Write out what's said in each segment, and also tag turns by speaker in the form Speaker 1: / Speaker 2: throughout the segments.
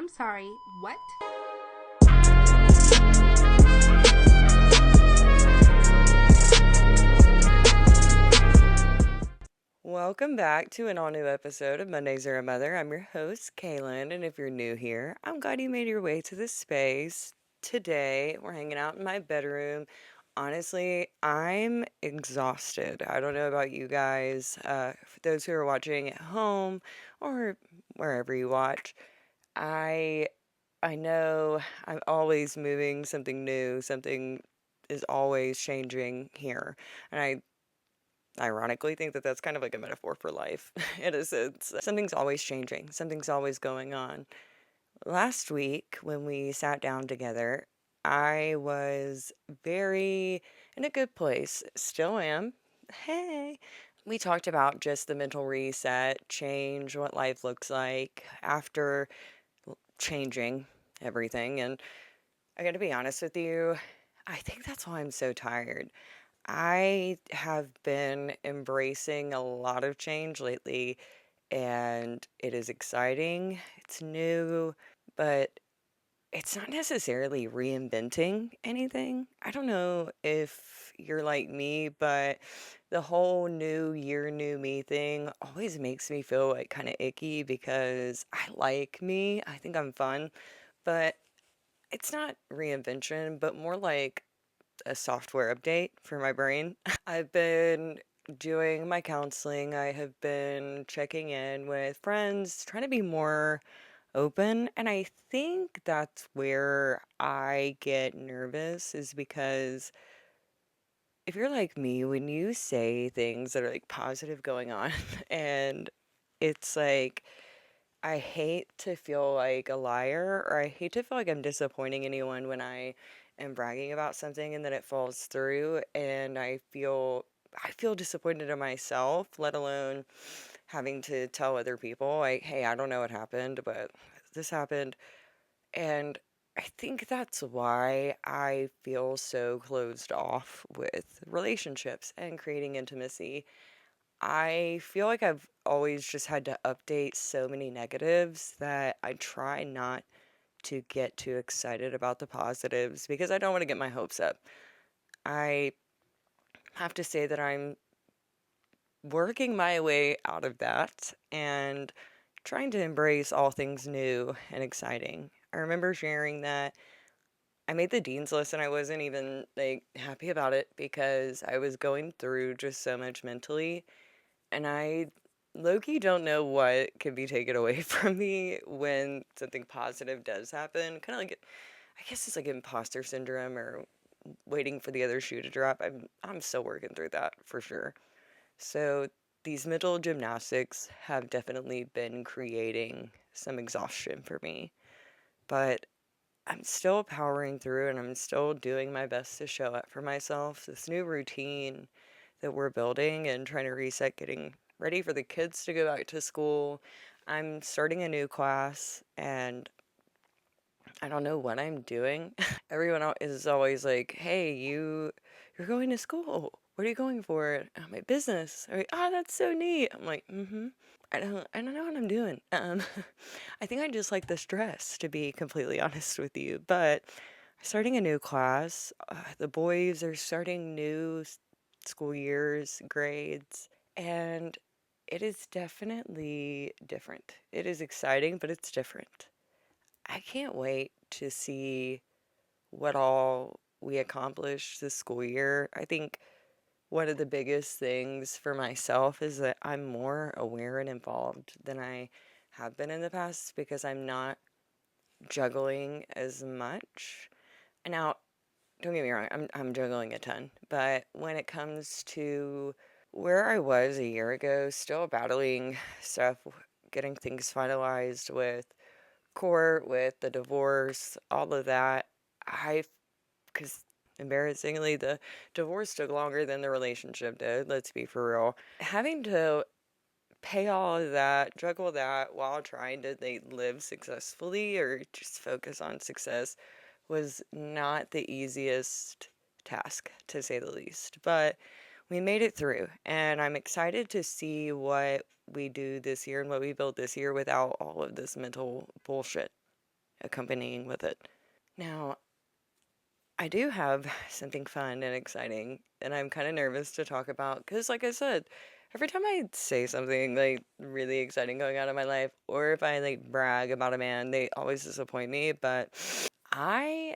Speaker 1: I'm sorry, what?
Speaker 2: Welcome back to an all new episode of Mondays Are a Mother. I'm your host, Kaylin, and if you're new here, I'm glad you made your way to this space. Today, we're hanging out in my bedroom. Honestly, I'm exhausted. I don't know about you guys. For those who are watching at home or wherever you watch, I I know I'm always moving something new, something is always changing here. And I ironically think that that's kind of like a metaphor for life in a sense. Something's always changing, something's always going on. Last week, when we sat down together, I was very in a good place. Still am. Hey. We talked about just the mental reset, change, what life looks like after changing everything. And I gotta be honest with you, I think that's why I'm so tired. I have been embracing a lot of change lately, and it is exciting. It's new, but it's not necessarily reinventing anything. I don't know if you're like me, but the whole new year, new me thing always makes me feel like kind of icky because I like me. I think I'm fun, but it's not reinvention, but more like a software update for my brain. I've been doing my counseling. I have been checking in with friends, trying to be more open. And I think that's where I get nervous, is because if you're like me, when you say things that are like positive going on, and it's like, I hate to feel like a liar, or I hate to feel like I'm disappointing anyone when I am bragging about something and then it falls through, and I feel disappointed in myself, let alone having to tell other people like, "Hey, I don't know what happened, but this happened." And I think that's why I feel so closed off with relationships and creating intimacy. I feel like I've always just had to update so many negatives that I try not to get too excited about the positives because I don't want to get my hopes up. I have to say that I'm working my way out of that and trying to embrace all things new and exciting. I remember sharing that I made the dean's list and I wasn't even like happy about it because I was going through just so much mentally. And I low-key don't know what can be taken away from me when something positive does happen. Kind of like, I guess it's like imposter syndrome or waiting for the other shoe to drop. I'm still working through that for sure. So these mental gymnastics have definitely been creating some exhaustion for me. But I'm still powering through and I'm still doing my best to show up for myself. This new routine that we're building and trying to reset, getting ready for the kids to go back to school. I'm starting a new class and I don't know what I'm doing. Everyone is always like, "Hey, you're going to school. What are you going for?" I'm like, "Business." They're like, "Oh, that's so neat." I'm like, "Mm-hmm." I don't know what I'm doing. I think I just like the stress, to be completely honest with you. But starting a new class, the boys are starting new school years, grades, and it is definitely different. It is exciting, but it's different. I can't wait to see what all we accomplish this school year. I think one of the biggest things for myself is that I'm more aware and involved than I have been in the past because I'm not juggling as much. Now, don't get me wrong, I'm juggling a ton, but when it comes to where I was a year ago, still battling stuff, getting things finalized with court, with the divorce, all of that, because embarrassingly, the divorce took longer than the relationship did, let's be for real. Having to pay all of that, juggle that while trying to like, live successfully or just focus on success was not the easiest task, to say the least. But we made it through, and I'm excited to see what we do this year and what we build this year without all of this mental bullshit. accompanying with it. Now, I do have something fun and exciting, and I'm kind of nervous to talk about because, like I said, every time I say something like really exciting going on in my life, or if I like brag about a man, they always disappoint me. But I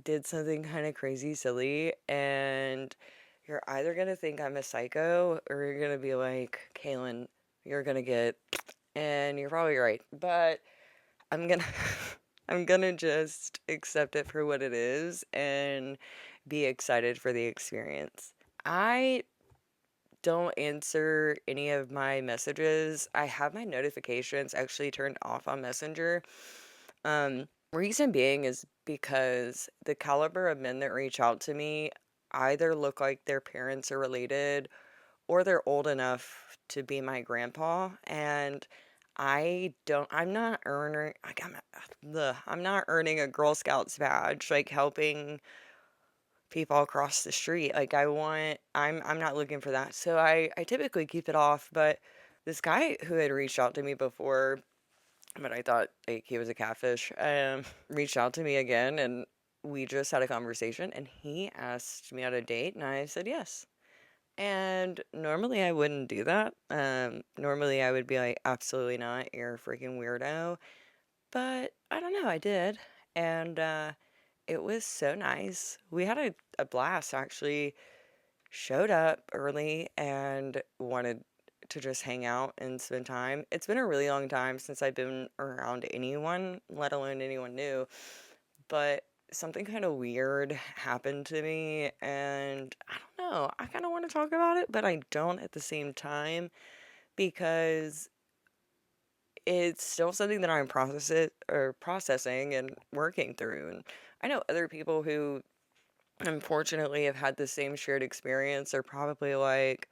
Speaker 2: did something kind of crazy silly, and you're either gonna think I'm a psycho or you're gonna be like, Kaylin, you're gonna get, and you're probably right. But I'm gonna I'm gonna just accept it for what it is and be excited for the experience. I don't answer any of my messages. I have my notifications actually turned off on Messenger. Reason being is because the caliber of men that reach out to me either look like their parents are related or they're old enough to be my grandpa, and I'm not earning like I'm not earning a Girl Scouts badge like helping people across the street. Like I'm not looking for that. So I typically keep it off, but this guy who had reached out to me before, but I thought like he was a catfish, reached out to me again, and we just had a conversation, and he asked me out a date and I said yes. And normally I wouldn't do that. Normally I would be like, absolutely not, you're a freaking weirdo. But I don't know, I did. And it was so nice. We had a blast actually. Showed up early and wanted to just hang out and spend time. It's been a really long time since I've been around anyone, let alone anyone new. But something kind of weird happened to me, and I don't know. I kind of want to talk about it, but I don't at the same time because it's still something that I'm processing and working through. And I know other people who unfortunately have had the same shared experience are probably like,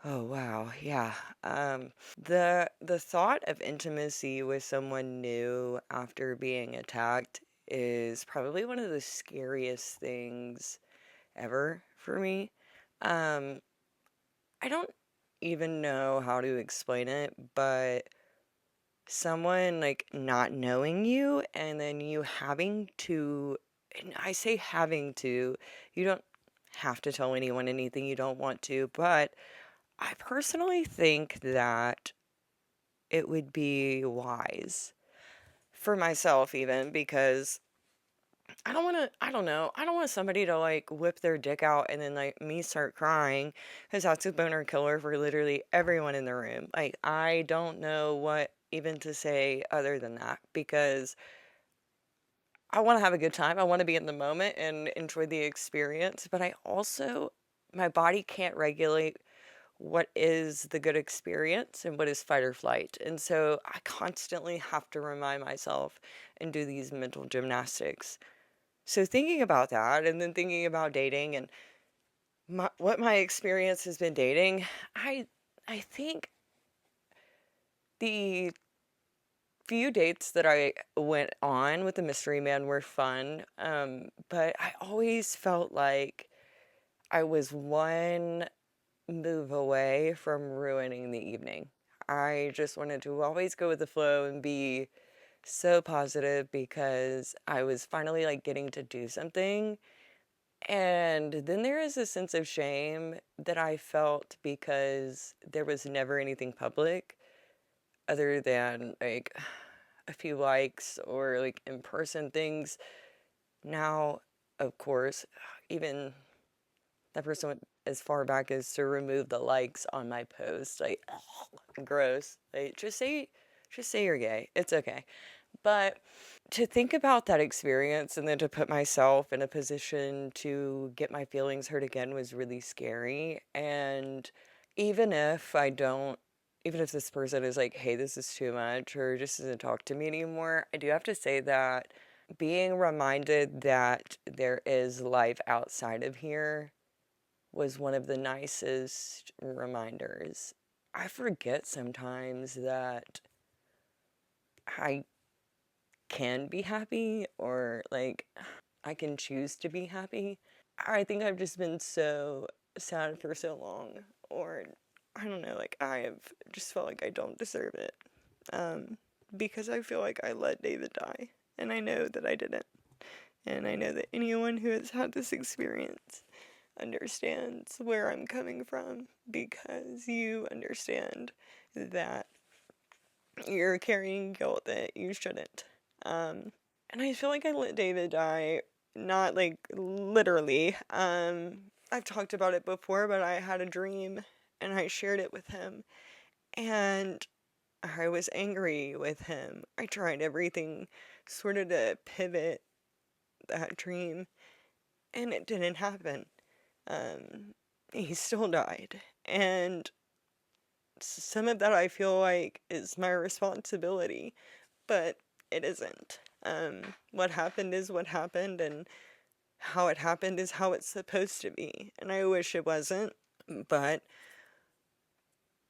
Speaker 2: "Oh wow, yeah." The thought of intimacy with someone new after being attacked is probably one of the scariest things ever for me. Um, I don't even know how to explain it, but someone like not knowing you and then you having to, and I say having to, you don't have to tell anyone anything you don't want to, but I personally think that it would be wise for myself, even because I don't know, I don't want somebody to like whip their dick out and then like me start crying because that's a boner killer for literally everyone in the room. Like, I don't know what even to say other than that because I want to have a good time. I want to be in the moment and enjoy the experience, but I also, my body can't regulate what is the good experience and what is fight or flight. And so I constantly have to remind myself and do these mental gymnastics. So thinking about that and then thinking about dating and what my experience has been dating, I think the few dates that I went on with the mystery man were fun, but I always felt like I was one move away from ruining the evening. I just wanted to always go with the flow and be so positive because I was finally like getting to do something. And then there is a sense of shame that I felt because there was never anything public other than like a few likes or like in person things. Now, of course, even that person went as far back as to remove the likes on my post. Like, ugh, gross. Like, just say you're gay. It's okay. But to think about that experience and then to put myself in a position to get my feelings hurt again was really scary. And even if I don't, even if this person is like, hey, this is too much or just doesn't talk to me anymore, I do have to say that being reminded that there is life outside of here was one of the nicest reminders. I forget sometimes that I can be happy or like I can choose to be happy. I think I've just been so sad for so long, or I don't know, like I have just felt like I don't deserve it. Um, because I feel like I let David die. And I know that I didn't. And I know that anyone who has had this experience understands where I'm coming from, because you understand that you're carrying guilt that you shouldn't. And I feel like I let David die, not like literally. I've talked about it before, but I had a dream and I shared it with him. And I was angry with him. I tried everything sort of to pivot that dream, and it didn't happen. He still died. And some of that I feel like is my responsibility, but it isn't. What happened is what happened, and how it happened is how it's supposed to be. And I wish it wasn't, but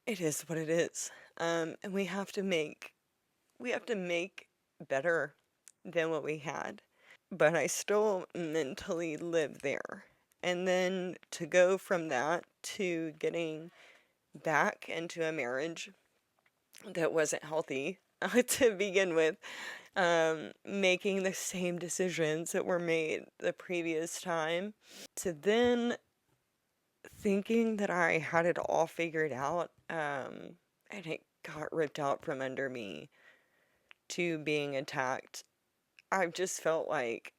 Speaker 2: it is what it is. And we have to make better than what we had. But I still mentally live there. And then to go from that to getting back into a marriage that wasn't healthy to begin with, making the same decisions that were made the previous time, to then thinking that I had it all figured out, and it got ripped out from under me, to being attacked. I've just felt like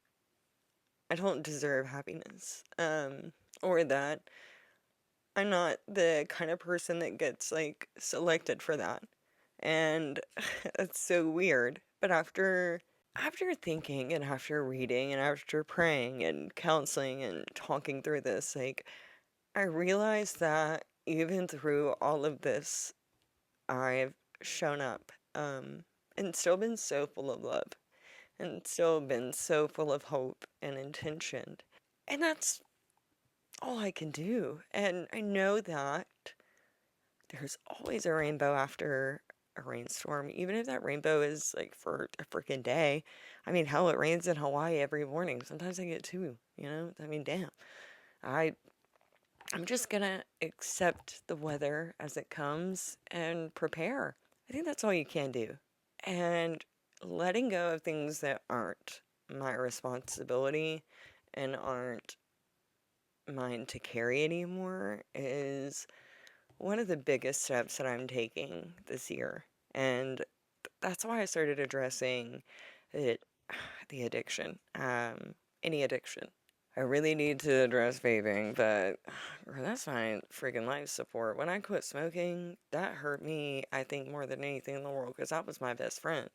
Speaker 2: I don't deserve happiness, or that I'm not the kind of person that gets like selected for that. And it's so weird. But after thinking and after reading and after praying and counseling and talking through this, like, I realized that even through all of this, I've shown up, and still been so full of love, and still been so full of hope and intention. And that's all I can do. And I know that there's always a rainbow after a rainstorm, even if that rainbow is like for a freaking day. I mean, hell, it rains in Hawaii every morning. Sometimes I get two, you know? I mean, damn. I I'm just gonna accept the weather as it comes and prepare. I think that's all you can do. And letting go of things that aren't my responsibility and aren't mine to carry anymore is one of the biggest steps that I'm taking this year. And that's why I started addressing it, the addiction, any addiction. I really need to address vaping, but that's my freaking life support. When I quit smoking, that hurt me, I think, more than anything in the world, because that was my best friend.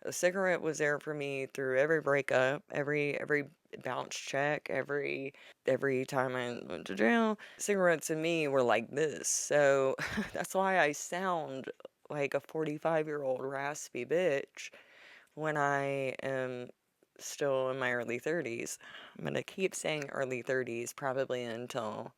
Speaker 2: The cigarette was there for me through every breakup, every bounce check, every time I went to jail. Cigarettes and me were like this. So that's why I sound like a 45-year-old raspy bitch when I am still in my early 30s. I'm going to keep saying early 30s probably until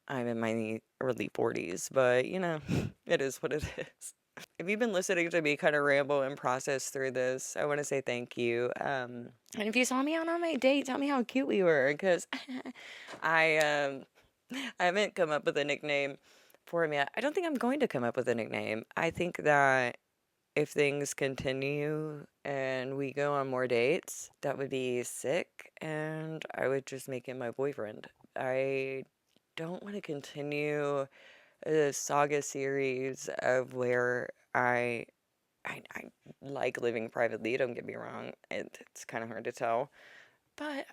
Speaker 2: I'm in my early 40s, but you know, it is what it is. If you've been listening to me kind of ramble and process through this, I want to say thank you. And if you saw me out on my date, tell me how cute we were, because I I haven't come up with a nickname for him yet. I don't think I'm going to come up with a nickname. I think that if things continue and we go on more dates, that would be sick, and I would just make him my boyfriend. I don't want to continue a saga series of where I like living privately, don't get me wrong. It's kind of hard to tell. But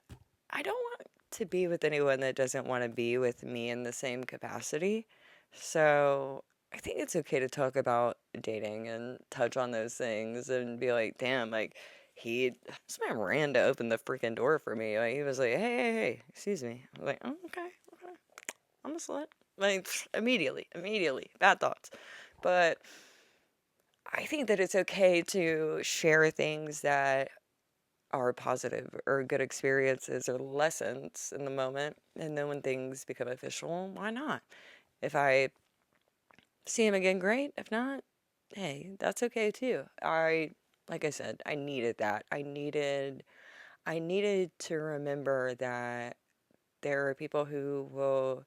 Speaker 2: I don't want to be with anyone that doesn't want to be with me in the same capacity. So I think it's okay to talk about dating and touch on those things and be like, damn, like, this man ran to open the freaking door for me. Like, he was like, hey, excuse me. I was like, oh, okay, I'm a slut. Like, immediately, bad thoughts. But I think that it's okay to share things that are positive or good experiences or lessons in the moment. And then when things become official, why not? If I see him again, great. If not, hey, that's okay too. Like I said, I needed that. I needed to remember that there are people who will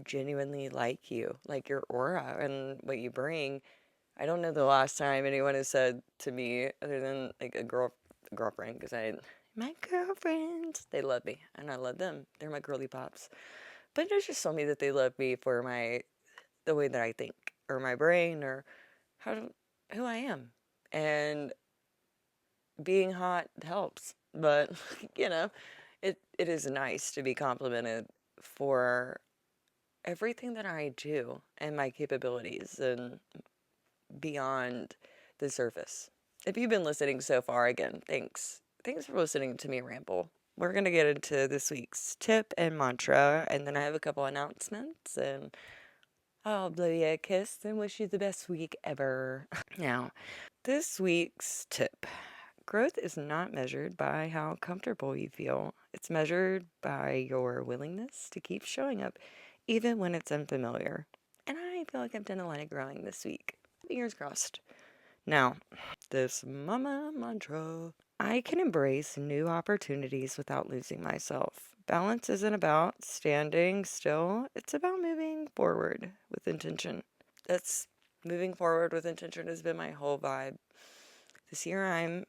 Speaker 2: genuinely like you, like your aura and what you bring. I don't know the last time anyone has said to me, other than like a girl girlfriend because my girlfriends, they love me and I love them. They're my girly pops. But it just told me that they love me for the way that I think or my brain or how, who I am. And being hot helps. But, you know, it is nice to be complimented for everything that I do and my capabilities and beyond the surface. If you've been listening so far, again, thanks. Thanks for listening to me ramble. We're going to get into this week's tip and mantra, and then I have a couple announcements, and I'll blow you a kiss and wish you the best week ever. Now, this week's tip. Growth is not measured by how comfortable you feel. It's measured by your willingness to keep showing up, even when it's unfamiliar. And I feel like I've done a lot of growing this week. Fingers crossed. Now, this mama mantra. I can embrace new opportunities without losing myself. Balance isn't about standing still, it's about moving forward with intention. That's moving forward with intention has been my whole vibe. This year I'm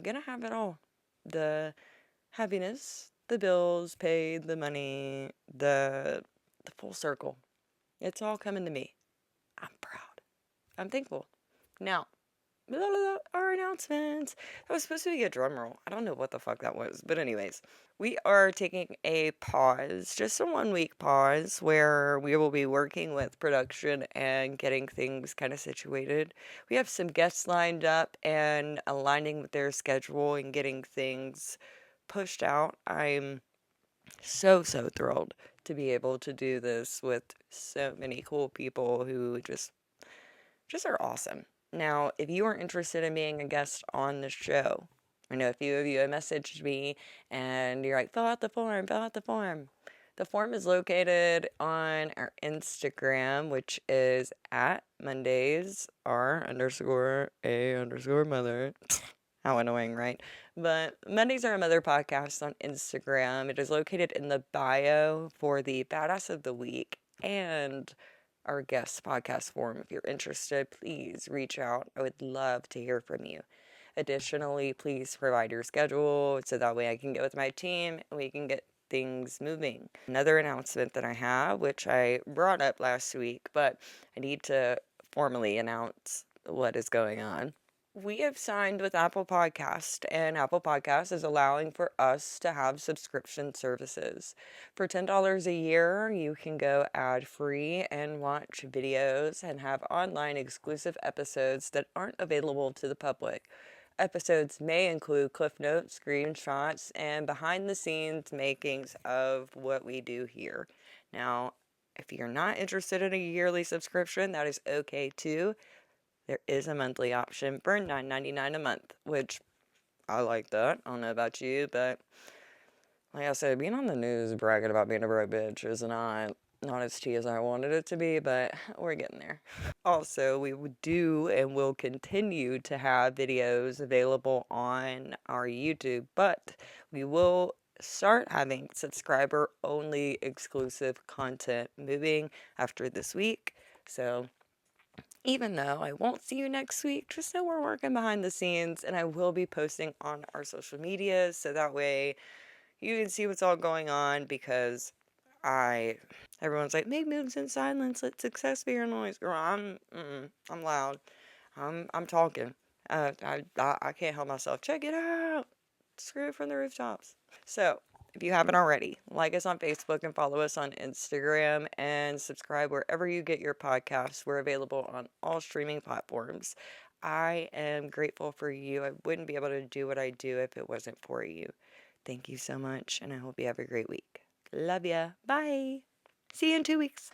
Speaker 2: gonna have it all. The happiness, the bills paid, the money, the full circle. It's all coming to me. I'm proud. I'm thankful. Now, blah, blah, blah, our announcements. That was supposed to be a drum roll. I don't know what the fuck that was. But anyways, we are taking a pause, just a 1 week pause, where we will be working with production and getting things kind of situated. We have some guests lined up and aligning with their schedule and getting things pushed out. I'm so thrilled to be able to do this with so many cool people who just are awesome. Now, if you are interested in being a guest on the show, I know a few of you have messaged me and you're like, fill out the form, fill out the form. The form is located on our Instagram, which is at Mondays R_A_mother. How annoying, right? But Mondays Are a Mother podcast on Instagram. It is located in the bio for the Badass of the Week and our guest podcast form. If you're interested, please reach out. I would love to hear from you. Additionally, please provide your schedule so that way I can get with my team and we can get things moving. Another announcement that I have, which I brought up last week, but I need to formally announce what is going on. We have signed with Apple Podcast, and Apple Podcast is allowing for us to have subscription services. For $10 a year, you can go ad-free and watch videos and have online exclusive episodes that aren't available to the public. Episodes may include cliff notes, screenshots, and behind-the-scenes makings of what we do here. Now, if you're not interested in a yearly subscription, that is okay too. There is a monthly option for $9.99 a month, which I like that. I don't know about you, but like I said, being on the news bragging about being a broke bitch is not as tea as I wanted it to be, but we're getting there. Also, we do and will continue to have videos available on our YouTube, but we will start having subscriber-only exclusive content moving after this week. So even though I won't see you next week, just know we're working behind the scenes and I will be posting on our social medias so that way you can see what's all going on because everyone's like, make moves in silence, let success be your noise. Girl, I'm loud. I'm talking. I can't help myself. Check it out. Screw it from the rooftops. So, if you haven't already, like us on Facebook and follow us on Instagram and subscribe wherever you get your podcasts. We're available on all streaming platforms. I am grateful for you. I wouldn't be able to do what I do if it wasn't for you. Thank you so much, and I hope you have a great week. Love ya. Bye. See you in 2 weeks.